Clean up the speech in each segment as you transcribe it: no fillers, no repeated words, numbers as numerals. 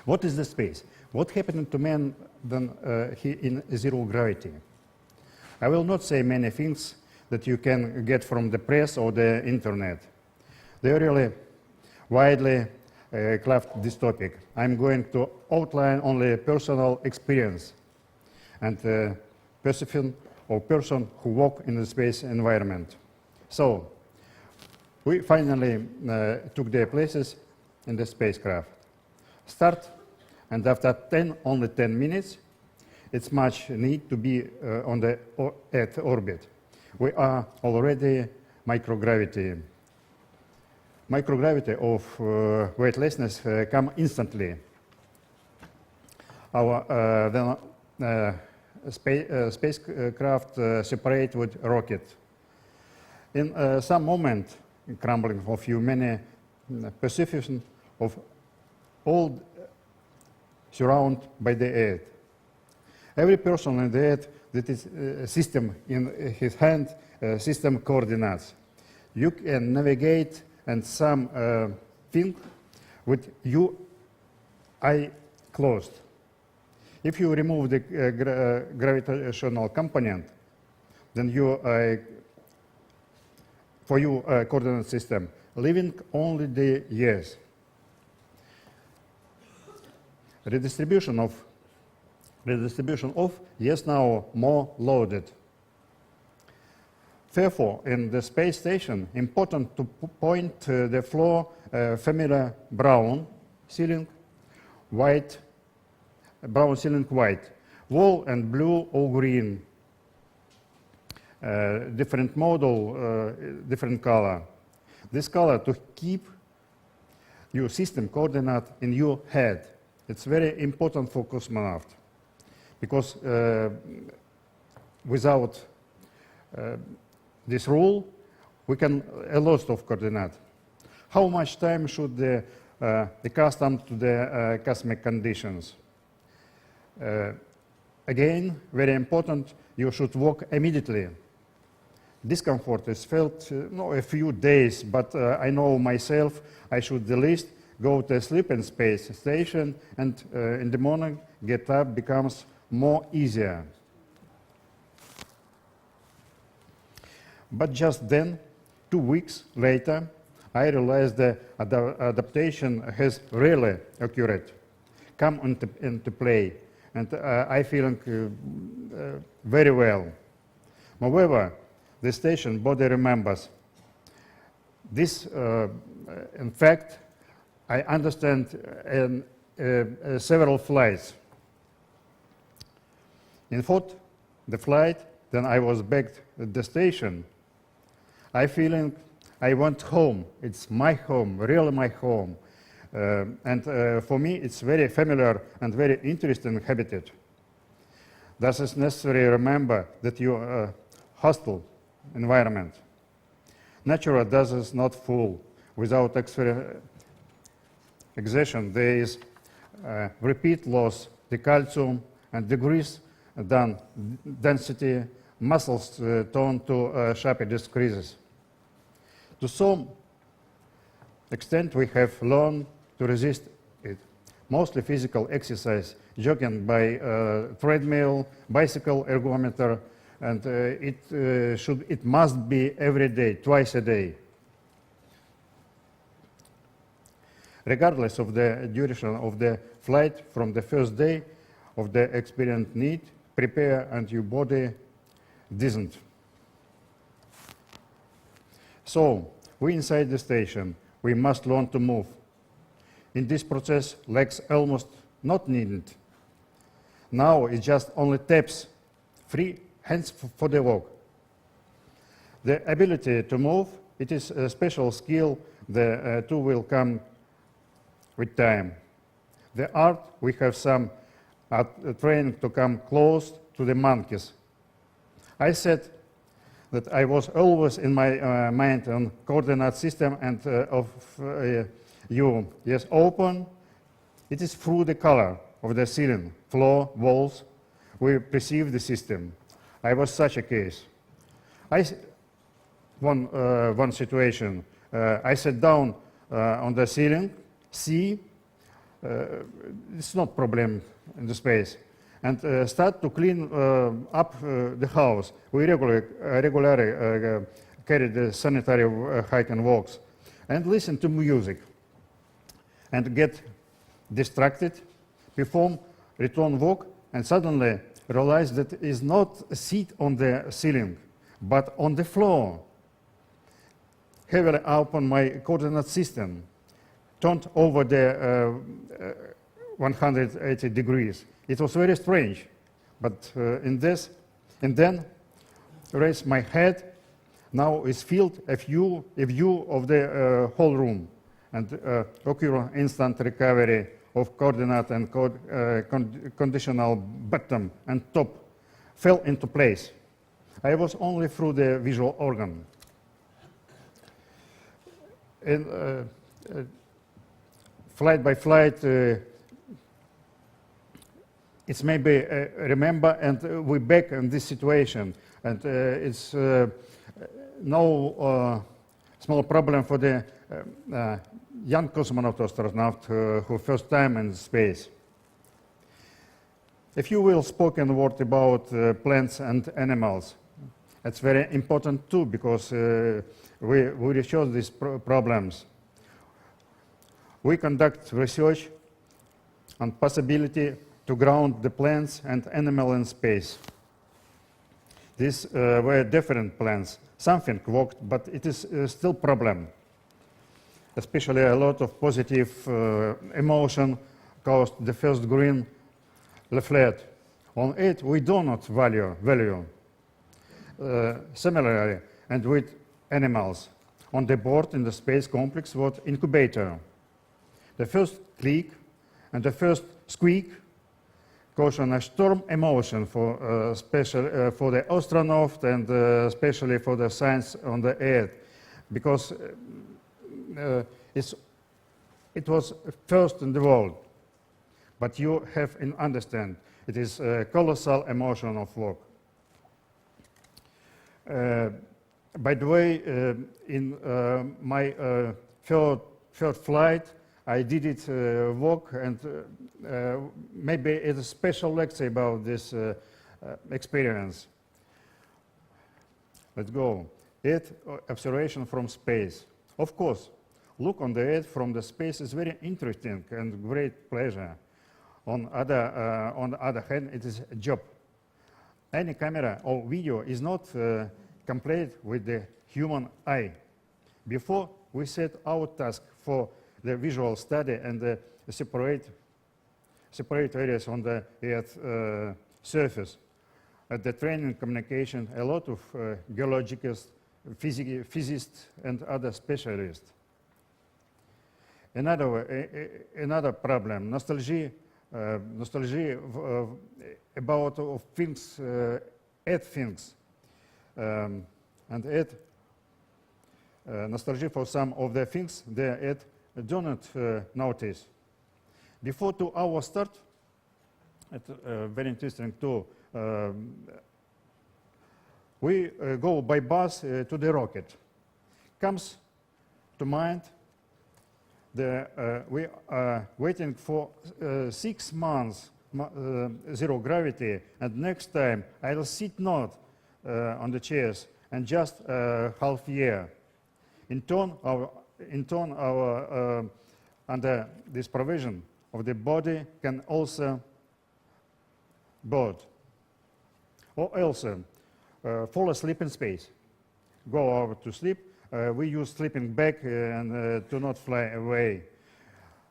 What is the space? What happened to man then in zero gravity? I will not say many things that you can get from the press or the internet. They are really widely cleft this topic. I'm going to outline only personal experience and perception of person who walk in the space environment. So, we finally took their places in the spacecraft. Start, and after only 10 minutes, it's much need to be on the Earth orbit. We are already microgravity. Microgravity of weightlessness come instantly. Our spacecraft separate with rocket. In some moment, crumbling of many perception of all surrounded by the Earth. Every person on the Earth that is a system in his hand, system coordinates. You can navigate and some thing with your eye closed. If you remove the gravitational component, then you for your coordinate system, leaving only the years. Redistribution of yes now more loaded. Therefore, in the space station, important to point the floor familiar brown ceiling, white, brown ceiling white, wall and blue or green, different model, different color. This color to keep your system coordinate in your head. It's very important for cosmonaut because without this rule, we can a loss of coordinate. How much time should the accustom to the cosmic conditions? Again, very important, you should walk immediately. Discomfort is felt a few days, but I know myself I should at least go to sleep in space station and in the morning get up becomes more easier. But just then, 2 weeks later, I realized the adaptation has really occurred, come into play, and I feeling very well. However, the station body remembers this. In fact, I understand in several flights. In the flight, then I was back at the station. I feeling I went home. It's my home, really my home. And for me, it's very familiar and very interesting habitat. Thus, it's necessary to remember that your hostile environment. Nature does not full without exertion. There is repeat loss, the calcium and degrees done, density, muscles tone to sharp decreases. To some extent, we have learned to resist it. Mostly physical exercise, jogging by treadmill, bicycle, ergometer, and it must be every day, twice a day. Regardless of the duration of the flight, from the first day of the experience need, prepare and your body doesn't. So, we inside the station, we must learn to move. In this process, legs almost not needed. Now it's just only taps, free hands for the walk. The ability to move, it is a special skill, the two will come with time. The art, we have some training to come close to the monkeys. I said that I was always in my mind on coordinate system and of you. Yes, open, it is through the color of the ceiling, floor, walls, we perceive the system. I was such a case. One situation, I sat down on the ceiling, see it's not problem in the space. And start to clean up the house. We regularly carry the sanitary hike and walks and listen to music and get distracted, perform return walk, and suddenly realize that is not a seat on the ceiling, but on the floor, heavily up on my coordinate system, turned over the 180 degrees. It was very strange, but and then raise my head. Now is filled a view of the whole room, and occur instant recovery of coordinate and conditional bottom and top fell into place. I was only through the visual organ. And flight by flight, it's maybe remember, and we're back in this situation, and it's no small problem for the young cosmonaut astronaut who first time in space. A few will spoken word about plants and animals. It's very important too, because we research these problems. We conduct research on possibility to ground the plants and animal in space. These were different plans. Something worked, but it is still problem. Especially a lot of positive emotion caused the first green leaflet. On it, we do not value. Similarly, and with animals, on the board in the space complex was incubator. The first click and the first squeak caution a storm emotion for special for the astronaut and especially for the science on the Earth, because it was first in the world. But you have to understand, it is a colossal emotion of work. By the way, in my third flight, I did it walk, and maybe it's a special lecture about this experience. Let's go. Earth observation from space. Of course, look on the Earth from the space is very interesting and great pleasure. On the other hand, it is a job. Any camera or video is not complete with the human eye. Before we set our task for the visual study and the separate areas on the Earth surface. At the training communication, a lot of geologists, physicists, and other specialists. Another problem, nostalgia about things, Earth things, and Earth nostalgia for some of the things the Earth do not notice. Before 2 hours start, it's very interesting too. We go by bus to the rocket. Comes to mind, we are waiting for 6 months zero gravity, and next time I'll sit not on the chairs and just half year. In turn, under this provision of the body can also board, or else fall asleep in space. Go over to sleep. We use sleeping bag and do not fly away.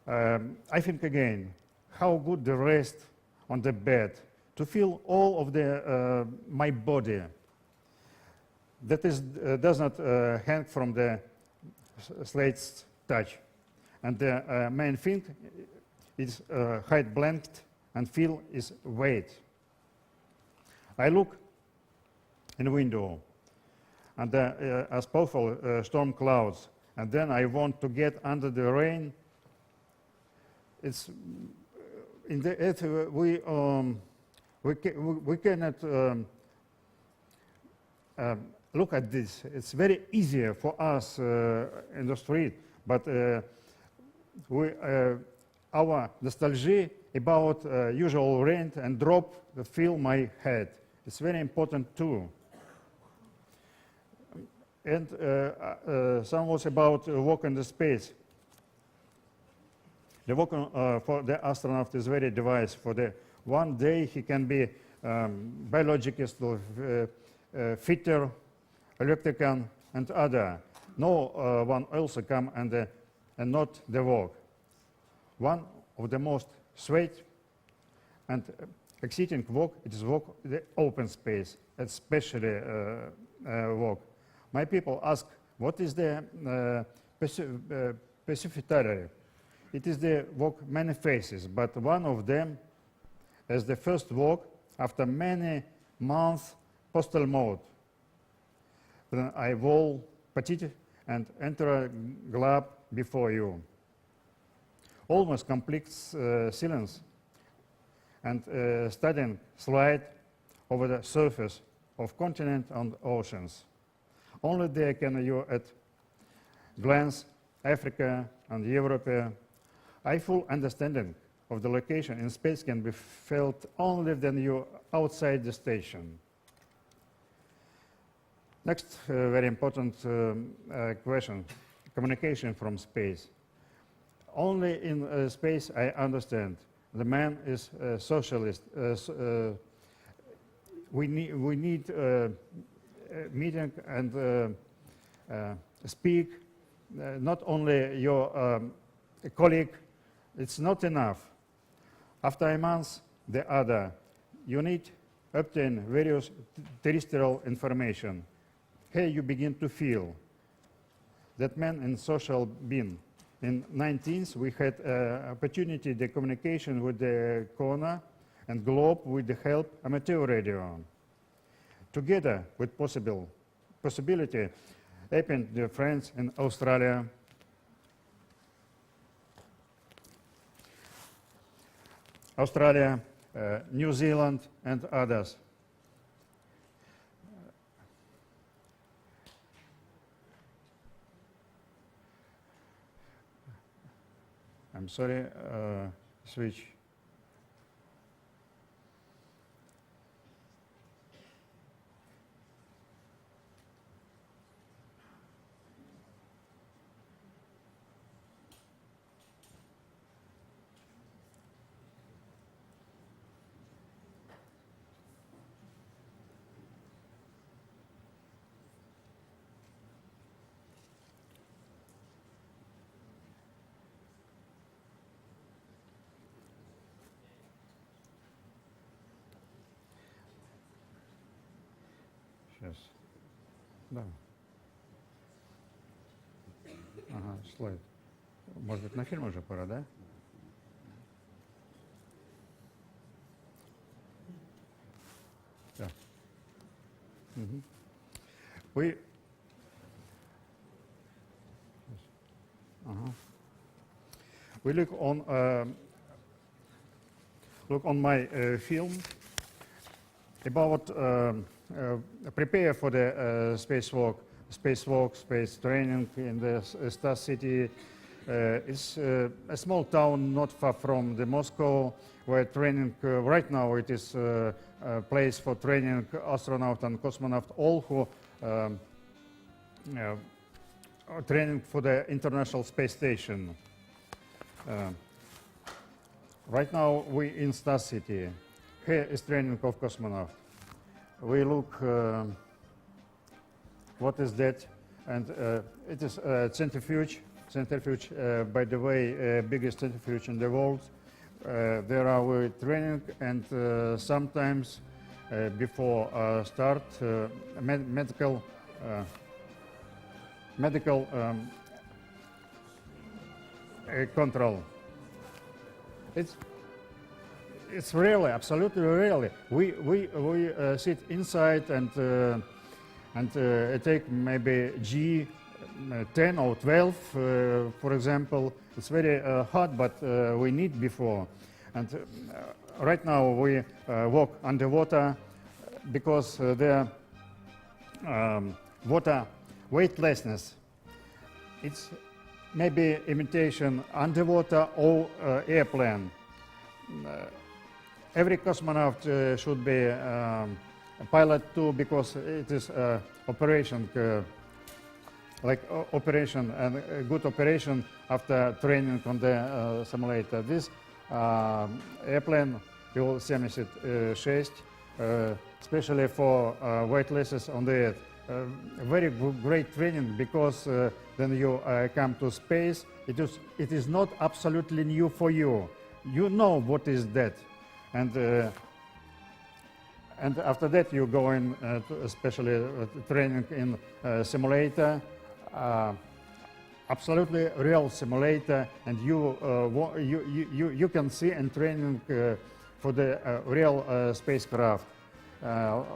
I think again, how good the rest on the bed to feel all of the my body. That is does not hang from the slate's touch, and the main thing is height blanket and feel is weight. I look in the window, and as powerful storm clouds, and then I want to get under the rain. It's in the Earth we cannot look at this. It's very easier for us in the street, but we our nostalgia about usual rain and drop that fill my head. It's very important too. And some was about work in the space. The work for the astronaut is very device. For the one day he can be biologist, fitter, electrician, and other. No one also come and not the work. One of the most sweet and exciting work, it is work in the open space, especially work. My people ask, what is the specificity? It is the work many faces, but one of them is the first work after many months postal mode. Then I will petite and enter a globe before you. Almost complete silence and studying slide over the surface of continent and oceans. Only there can you at glance Africa and Europe. I full understanding of the location in space can be felt only when you outside the station. Next very important question, communication from space. Only in space I understand. The man is a socialist. We need meeting and speak. Not only your colleague, it's not enough. After a month, the other. You need obtain various terrestrial information. Here you begin to feel that man in social being. In 19th, we had opportunity the communication with the corner and globe with the help amateur radio. Together with possibility, happened the friends in Australia, New Zealand, and others. I'm sorry, switch. Сейчас. Да. Ага, слайд. Может быть, на фильм уже пора, да? Да. We look on my film about prepare for the spacewalk, space training in the Star City. It's a small town not far from the Moscow, where training right now it is a place for training astronaut and cosmonaut, all who are training for the International Space Station. Right now we in Star City. Here is training of cosmonaut. We look what is that, and it is a centrifuge. Centrifuge, by the way, biggest centrifuge in the world. There are training, and sometimes before start medical control. It's really, absolutely really. We sit inside and take maybe G10 or 12, for example. It's very hot, but we need before. And right now we walk underwater because the water weightlessness. It's maybe imitation underwater or airplane. Every cosmonaut should be a pilot too, because it is operation, operation and a good operation after training on the simulator. This airplane Il-76, especially for weightlessness on the Earth. Very great training, because then you come to space. It is not absolutely new for you. You know what is that, and after that you go in, especially training in simulator, absolutely real simulator, and you can see and training for the real spacecraft.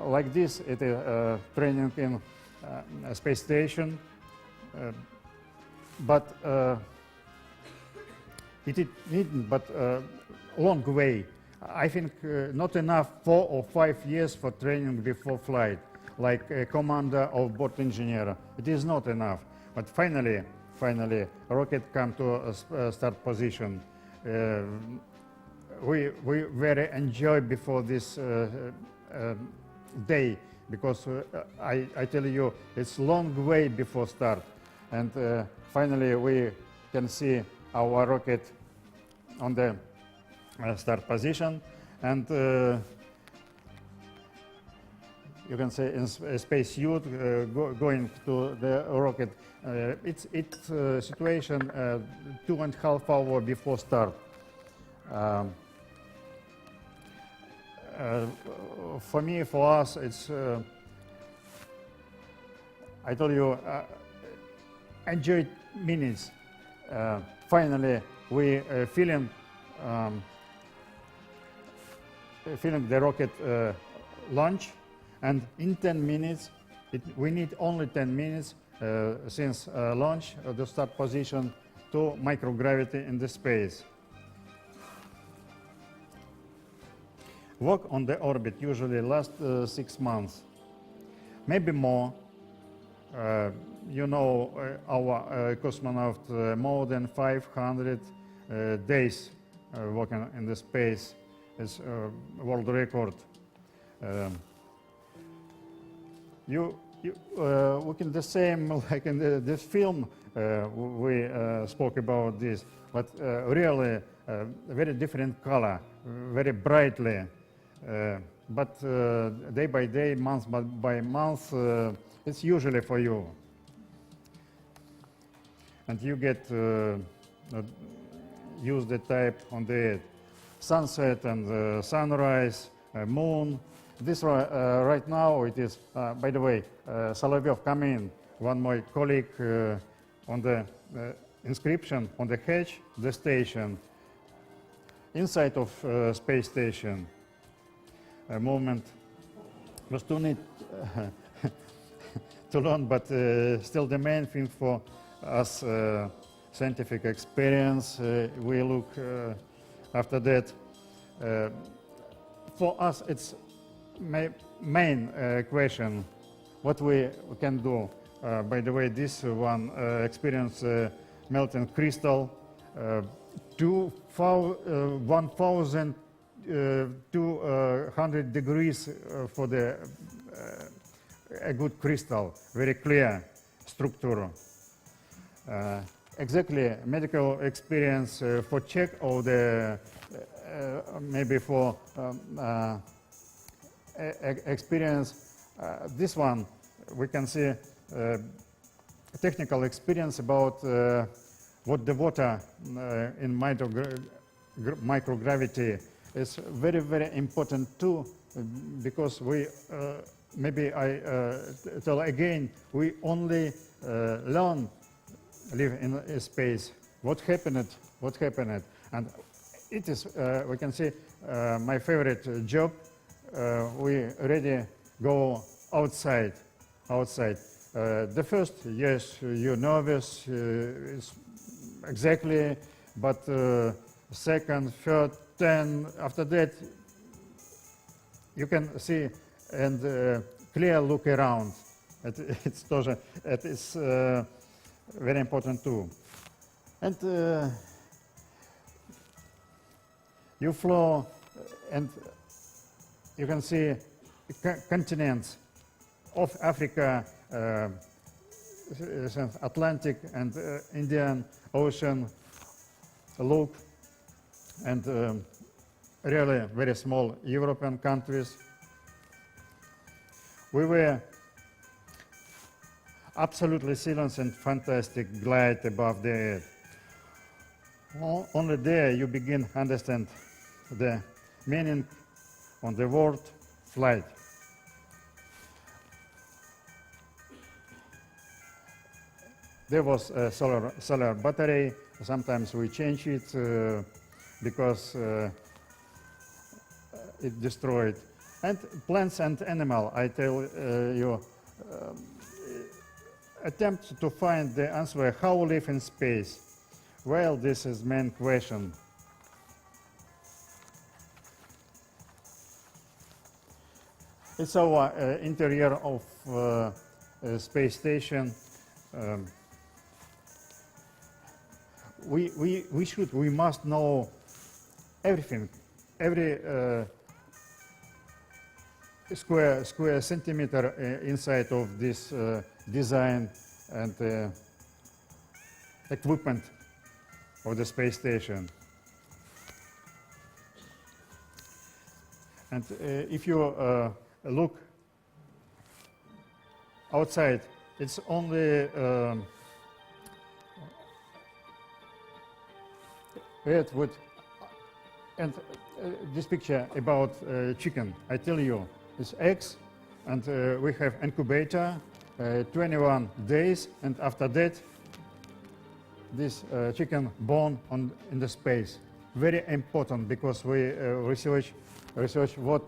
Like this, it is training in a space station, but it needn't, but long way. I think not enough 4 or 5 years for training before flight, like a commander or board engineer. It is not enough. But finally, rocket come to a start position. We very enjoy before this day, because I tell you, it's long way before start. And finally, we can see our rocket on the start position, and you can say in a space suit going to the rocket. It's situation 2.5 hours before start. For me, for us, it's I told you, enjoy minutes. Finally, we feeling the rocket launch, and in 10 minutes, we need only 10 minutes since launch of the start position to microgravity in the space. Work on the orbit usually lasts 6 months, maybe more. You know, our cosmonaut more than 500 days working in the space is world record. We can the same like in this film we spoke about this, but really very different color, very brightly. But day by day, month by month, it's usually for you. And you get use the type on the sunset and sunrise, moon. This right now it is, by the way, Solovyev come in, one my colleague on the inscription on the hatch, the station, inside of space station. A movement was too neat to learn, but still the main thing for us, scientific experience, we look after that. For us, it's main question, what we can do. By the way, this one experience melting crystal, 1,200 degrees for the a good crystal, very clear structure. Exactly medical experience for check of the maybe for experience. This one we can see technical experience about what the water in microgravity is very, very important too, because we maybe I tell again, we only learn live in space. What happened, and it is we can see my favorite job. We already go outside. The first, yes, you're nervous, exactly, but second, third, 10, after that, you can see and clear look around. It is very important too. And you flow, and you can see continents of Africa, Atlantic and Indian Ocean, look, and really very small European countries. We were absolutely silent and fantastic glide above the earth. Only there you begin to understand the meaning on the word flight. There was a solar battery. Sometimes we change it because it destroyed. And plants and animal, I tell you, attempt to find the answer how live in space. Well, this is main question. It's our interior of a space station. We must know everything, every square centimeter inside of this design and equipment of the space station. And if you look outside, it's only earth with, and this picture about chicken, I tell you, it's eggs, and we have incubator, 21 days, and after that, this chicken born in the space. Very important because we research what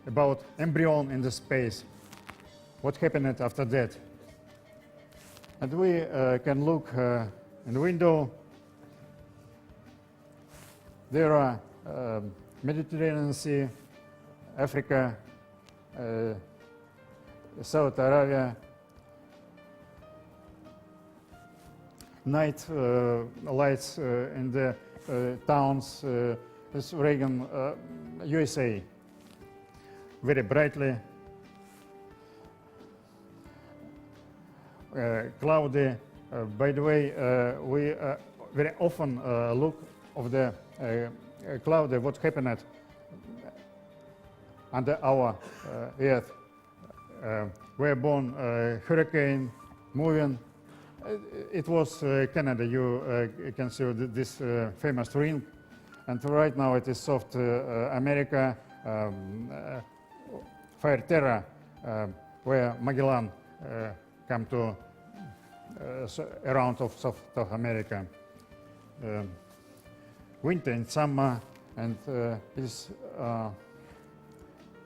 about embryo in the space, what happened after that. And we can look in the window. There are Mediterranean Sea, Africa, South Arabia. Night lights in the towns, this Reagan, USA, very brightly. Cloudy. By the way, we very often look of the cloud, what happened under our Earth. We're born hurricane moving. It was Canada. You can see this famous ring, and right now it is soft America, fire terror, where Magellan come to around of South America. Winter and summer, and is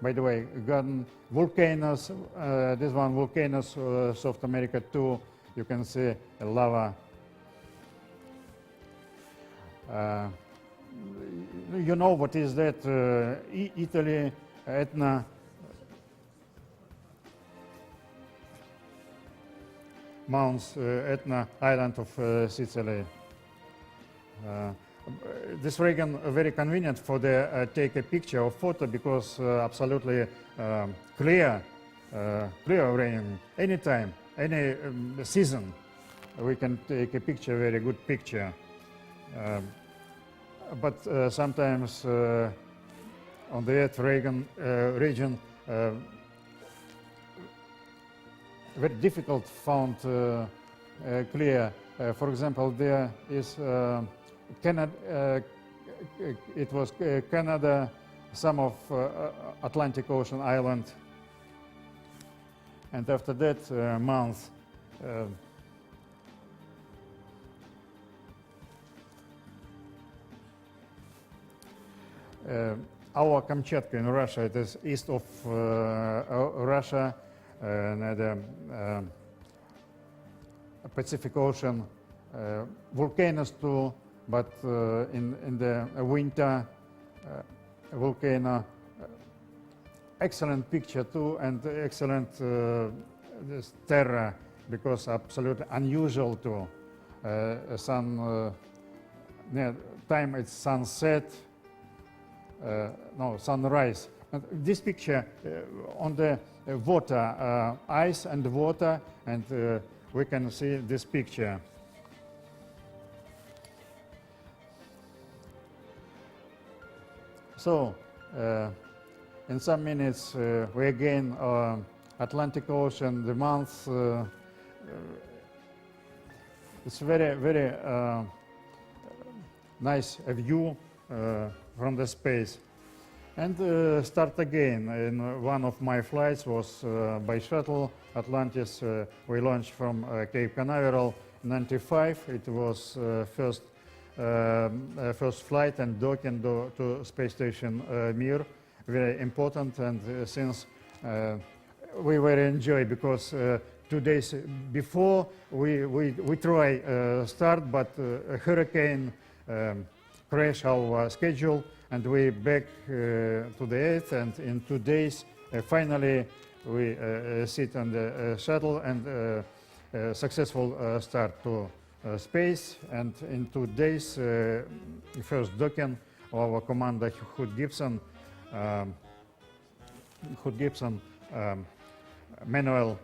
by the way, garden volcanoes. This one volcanoes, South America too. You can see lava. You know what is that? Italy, Etna. Mounts, Etna, island of Sicily. This Reagan very convenient for the take a picture or photo because absolutely clear rain anytime, any season. We can take a picture, very good picture. But sometimes on the Earth Reagan region, very difficult found clear. For example, there is Canada. It was Canada, some of Atlantic Ocean island, and after that month. Our Kamchatka in Russia, it is east of Russia, near the Pacific Ocean. Volcanoes too, but in the winter, volcano. Excellent picture too, and excellent this terra because absolutely unusual to time it's sunset, no, sunrise. And this picture on the water, ice and water, and we can see this picture. So, in some minutes, we again Atlantic Ocean, the month. It's very, very nice view from the space. And start again. And one of my flights was by shuttle, Atlantis. We launched from Cape Canaveral in '95. It was first flight and docking to space station Mir. Very important, and since we very enjoy, because 2 days before we try start, but a hurricane crash our schedule, and we back to the Earth, and in 2 days finally we sit on the shuttle and successful start to space, and in 2 days first docking our commander Hood Gibson manual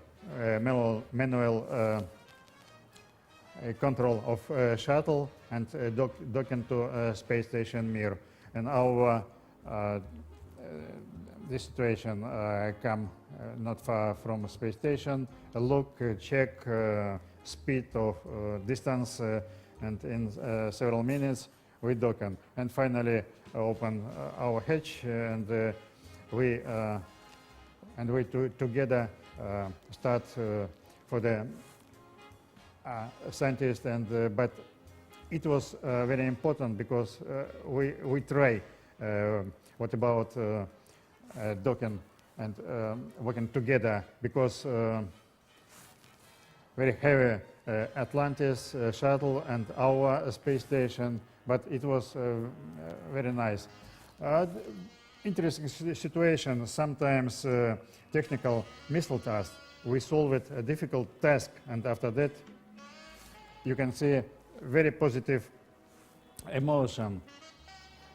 control of shuttle and docking to space station Mir. And our this situation come not far from space station. Look, check speed of distance, and in several minutes we docking. And finally open our hatch, and we together start for the scientists, and but it was very important because we try what about docking and working together, because very heavy Atlantis shuttle and our space station, but it was very nice. Interesting situation, sometimes technical missile task. We solved a difficult task, and after that you can see very positive emotion.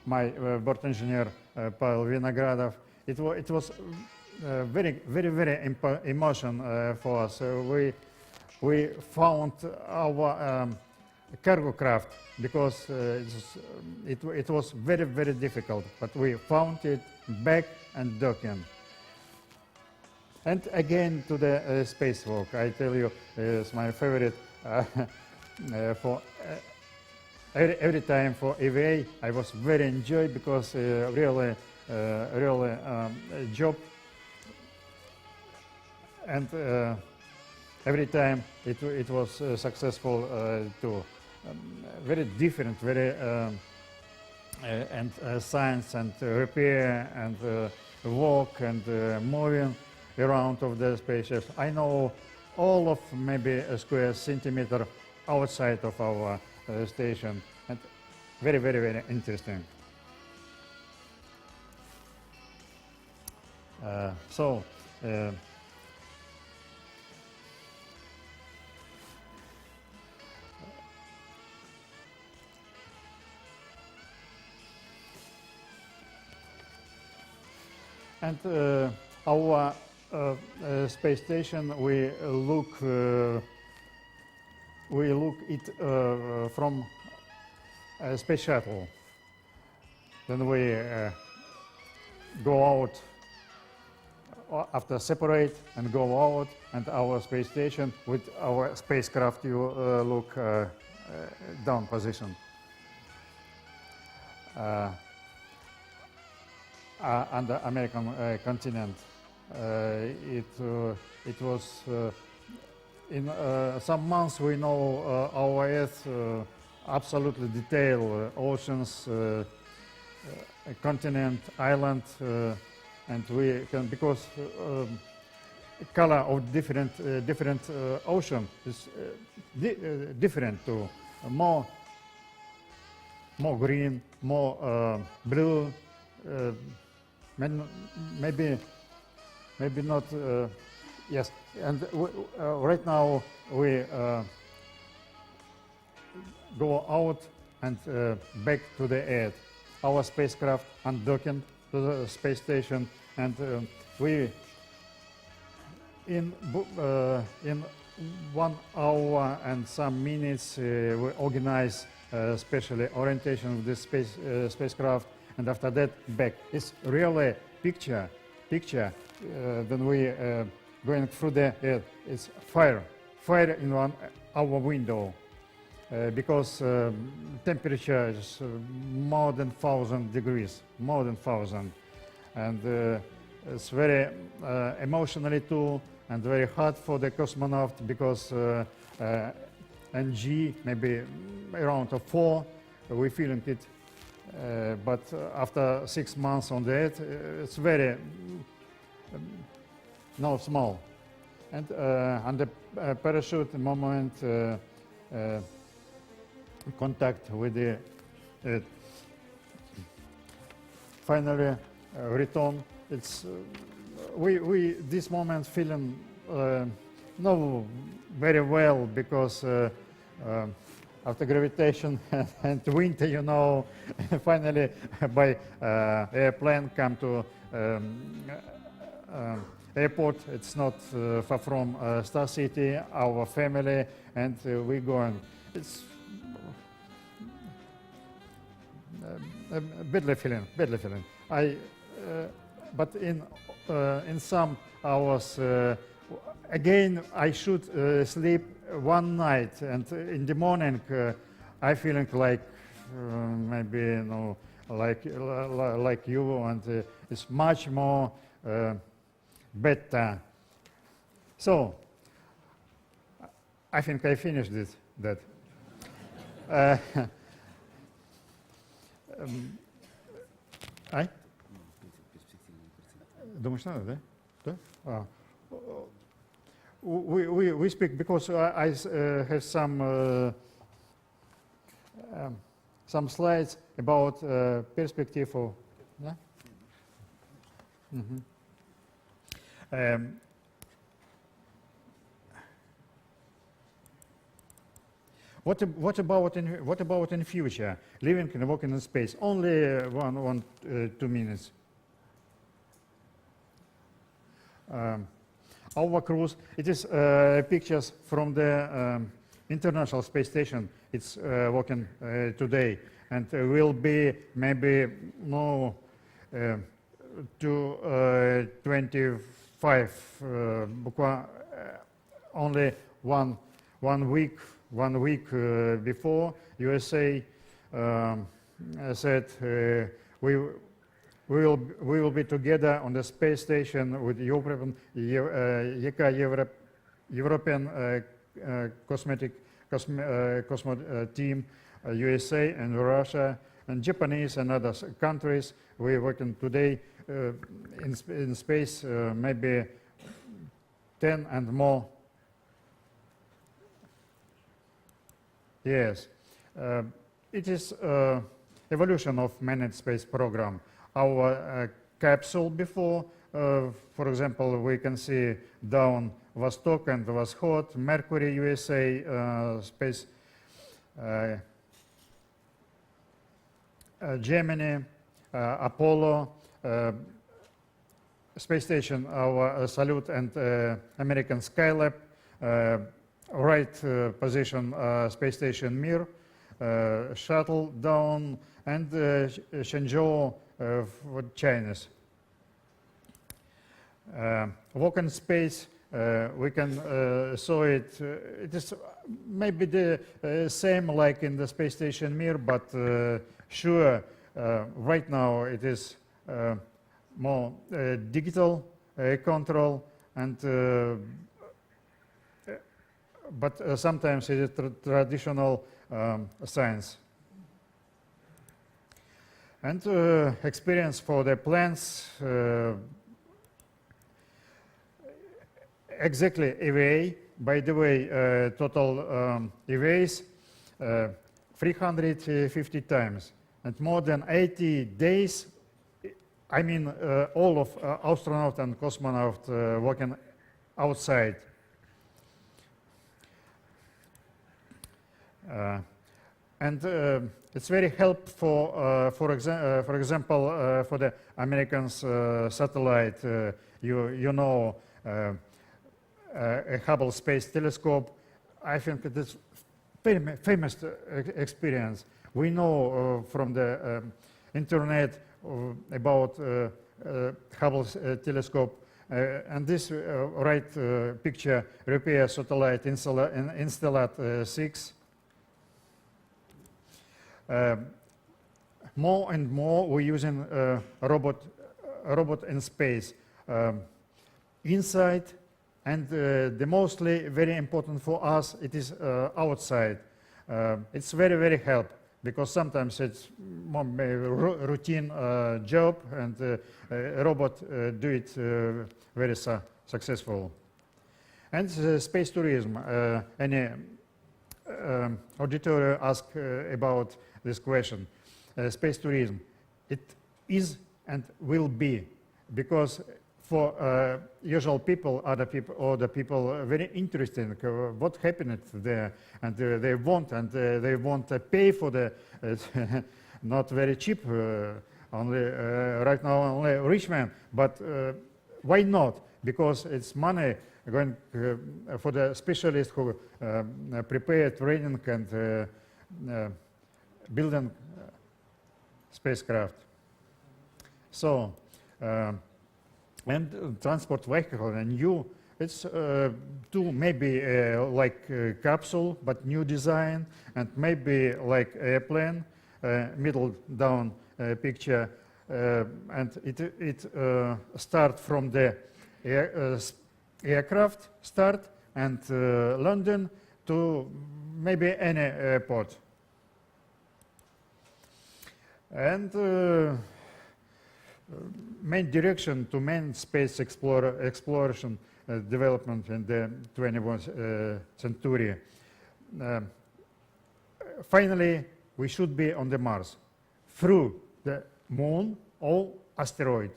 My board engineer Pavel Vinogradov, it was very emotion for us. We found our cargo craft, because it was very difficult, but we found it back and docking. And again to the spacewalk, I tell you, it's my favorite. For every time for EVA, I was very enjoyed, because really job, and every time it was successful too. Very different, very and science and repair and walk and moving around of the spaceship. I know all of maybe a square centimeter outside of our station, and very interesting. And our space station, we look it from a space shuttle. Then we go out after separate and go out, and our space station with our spacecraft, you look down position. On the American continent. It was in some months we know our Earth absolutely detailed, oceans, continent, island, and we can, because color of different ocean is different to more green, more blue. Maybe not Yes, and right now we go out and back to the Earth. Our spacecraft undocking to the space station, and we in 1 hour and some minutes we organize especially orientation of this spacecraft, and after that back. It's really picture when we going through the Earth. It's fire in our window. Because temperature is more than 1,000 degrees, more than 1,000. And it's very emotionally too, and very hard for the cosmonaut, because NG, maybe around 4, we're feeling it. But after 6 months on the Earth, it's very not small. And on the parachute moment, contact with the finally return. It's we this moment feeling no very well, because after gravitation and winter, you know, finally by airplane come to airport. It's not far from Star City, our family, and we going. It's badly feeling. But in some hours, again, I should sleep one night, and in the morning, I feeling like maybe, you know, like you, and it's much more better. So, I think I finished that. Ай? Думаешь, надо, да? Да? We speak because I have some slides about perspective of. Yeah? Mm-hmm. What about in future? Living and working in space. Only 2 minutes. Our cruise. It is pictures from the International Space Station. It's working today, and will be maybe more to 25. Only one week. 1 week before, USA said we will be together on the space station with European cosmo team, USA and Russia and Japanese and other countries. We're working today in space, maybe 10 and more. Yes, it is evolution of managed space program. Our capsule before, for example, we can see down Vostok and Voskhod, Mercury, USA, space, Gemini, Apollo, space station, our Salute and American Skylab, right position space station Mir, shuttle down, and Shenzhou for Chinese. Walk in space, we can saw it. It is maybe the same like in the space station Mir, but sure, right now it is more digital control, and but sometimes it is traditional science. And experience for the plants, exactly EVA. By the way, total EVAs 350 times, and more than 80 days. I mean, all of astronaut and cosmonaut working outside. And it's very helpful, for example, for the American satellite. You know, a Hubble Space Telescope. I think it is famous experience. We know from the internet about Hubble telescope, and this right picture repair satellite Instellat 6. More and more we're using robot in space inside, and the mostly very important for us it is outside. It's very help, because sometimes it's more routine job, and robot do it very successful. And space tourism. Any auditor asked about this question. Space tourism, it is and will be, because for usual people, other people very interesting what happened there, and they want to pay for the not very cheap, only right now only rich man, but why not? Because it's money going for the specialists who prepare training and building spacecraft. So, and transport vehicle, and new, it's too maybe like capsule, but new design, and maybe like airplane, middle down picture, and it start from the aircraft start, and London to maybe any airport. And main direction to main space exploration development in the 21st century. Finally, we should be on the Mars through the moon or asteroid.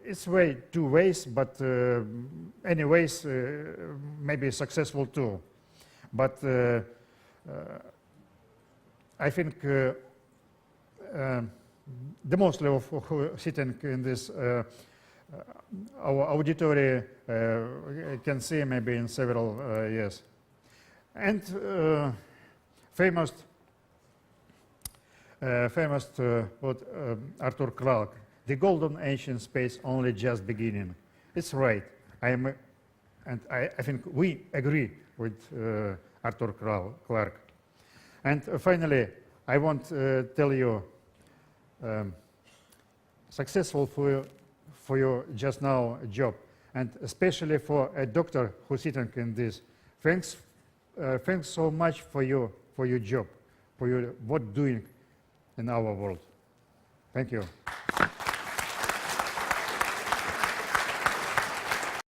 It's way two ways, but anyways, maybe successful too. But I think the mostly of who sitting in this our auditory can see maybe in several years. And famous what Arthur Clarke, the golden age in space only just beginning. It's right. And I think we agree with Arthur Clarke. And finally, I want to tell you, successful for your just now job, and especially for a doctor who's sitting in this. Thanks so much for your job, for your what doing in our world. Thank you.